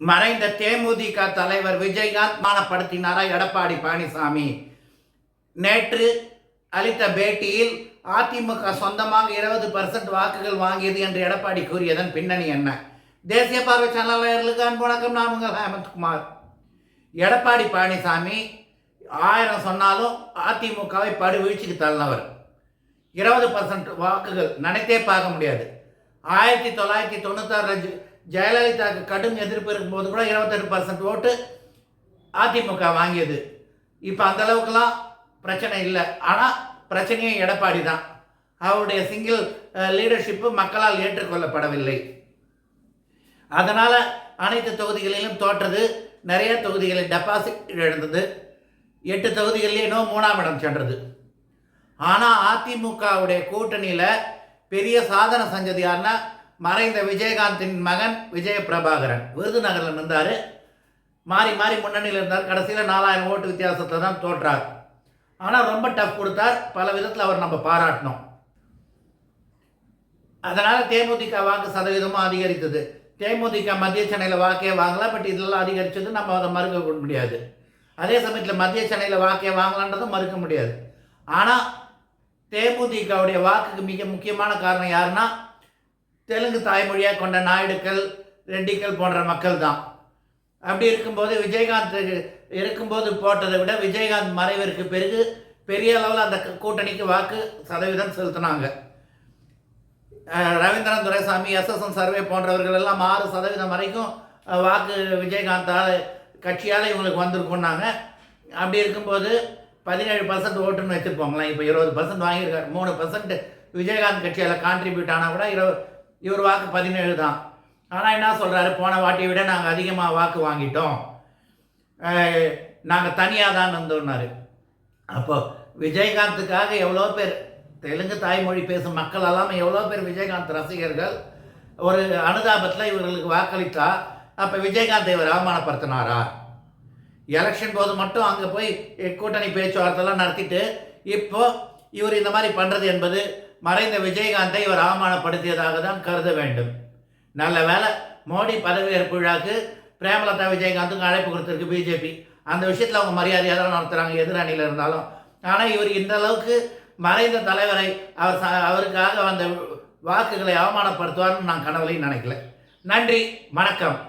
மறைந்த தேமுதிக தலைவர் விஜயகாந்த் மானப்படுத்தினாரா எடப்பாடி பழனிசாமி? நேற்று அளித்த பேட்டியில் அதிமுக சொந்தமாக 20% வாக்குகள் வாங்கியது என்று எடப்பாடி கூறியதன் பின்னணி என்ன? தேசிய பார்வை சேனலர்களுக்கு அன்பு வணக்கம். நான் உங்கள் ஹேமந்த்குமார். எடப்பாடி பழனிசாமி 1000 சொன்னாலும் அதிமுகவை படுவீழ்ச்சிக்கு தள்ளினவர். 20% வாக்குகள் நினைத்தே பார்க்க முடியாது. 1996 ஜெயலலிதாவுக்கு கடும் எதிர்ப்பு இருக்கும்போது கூட 28% ஓட்டு அதிமுக வாங்கியது. இப்போ அந்த அளவுக்குலாம் பிரச்சனை இல்லை. ஆனால் பிரச்சனையே எடப்பாடி தான். அவருடைய சிங்கிள் லீடர்ஷிப்பு மக்களால் ஏற்றுக்கொள்ளப்படவில்லை. அதனால் அனைத்து தொகுதிகளிலும் தோற்றது. நிறைய தொகுதிகளில் டெபாசிட் இழந்தது. 8 தொகுதிகளிலே 3ஆம் இடம் சென்றது. ஆனால் அதிமுகவுடைய கூட்டணியில் பெரிய சாதனை செஞ்சது யாருன்னா மறைந்த விஜயகாந்தின் மகன் விஜய பிரபாகரன். விருதுநகரில் இருந்தார். மாறி மாறி முன்னணியில் இருந்தார். கடைசியில் 4000 ஓட்டு வித்தியாசத்தில் தான் தோற்றார். ஆனால் ரொம்ப டஃப் கொடுத்தார். பல விதத்தில் அவர் நம்ம பாராட்டணும். அதனால் தேமுதிக வாக்கு சதவீதமும் அதிகரித்தது. தேமுதிக மத்திய சென்னையில் வாக்கே வாங்கலாம். பட் இதெல்லாம் அதிகரித்தது நம்ம அதை மறுக்க முடியாது. அதே சமயத்தில் மத்திய சென்னையில் வாக்கே வாங்கலான்றதும் மறுக்க முடியாது. ஆனால் தேமுதிகவுடைய வாக்குக்கு மிக முக்கியமான காரணம் யாருன்னா தெலுங்கு தாய்மொழியாக கொண்ட நாயுடுக்கள், ரெட்டிக்கள் போன்ற மக்கள் தான். அப்படி இருக்கும்போது விஜயகாந்த் இருக்கும்போது போட்டதை விட விஜயகாந்த் மறைவிற்கு பிறகு பெரிய அளவில் அந்த கூட்டணிக்கு வாக்கு சதவீதம் செலுத்தினாங்க. ரவீந்திரன் துரைசாமி, எஸ்எஸ்என் சர்வே போன்றவர்கள் எல்லாம் 6% வரைக்கும் வாக்கு விஜயகாந்தால் கட்சியால் இவங்களுக்கு வந்திருக்குன்னாங்க. அப்படி இருக்கும்போது 17% ஓட்டுன்னு வச்சுருப்போங்களேன். இப்போ 20% வாங்கியிருக்காரு. 3% விஜயகாந்த் கட்சியால் கான்ட்ரிபியூட் ஆனால் கூட இவர் வாக்கு 17 தான். ஆனால் என்ன சொல்கிறாரு, போன வாட்டியை விட நாங்கள் அதிகமாக வாக்கு வாங்கிட்டோம், நாங்கள் தனியாக தான் இருந்தோம்னாரு. அப்போது விஜயகாந்துக்காக எவ்வளோ பேர் தெலுங்கு தாய்மொழி பேசும் மக்கள் எல்லாம் எவ்வளோ பேர் விஜயகாந்த் ரசிகர்கள் ஒரு அனுதாபத்தில் இவர்களுக்கு வாக்களித்தா அப்போ விஜயகாந்தை இவர் அவமானப்படுத்தினாரா? எலெக்ஷன் போது மட்டும் அங்கே போய் கூட்டணி பேச்சுவார்த்தைலாம் நடத்திட்டு இப்போ இவர் இந்த மாதிரி பண்ணுறது என்பது மறைந்த விஜயகாந்தை இவர் அவமானப்படுத்தியதாக தான் கருத வேண்டும். நல்ல வேலை மோடி பதவியேற்பு விழாக்கு பிரேமலதா விஜயகாந்துக்கு அழைப்பு கொடுத்துருக்கு பிஜேபி. அந்த விஷயத்தில் அவங்க மரியாதையாக தான் நடத்துகிறாங்க, எதிரணியில் இருந்தாலும். ஆனால் இவர் இந்த அளவுக்கு மறைந்த தலைவரை அவருக்காக வந்த வாக்குகளை அவமானப்படுத்துவார்னு நான் கனவுலையும் நினைக்கல. நன்றி, வணக்கம்.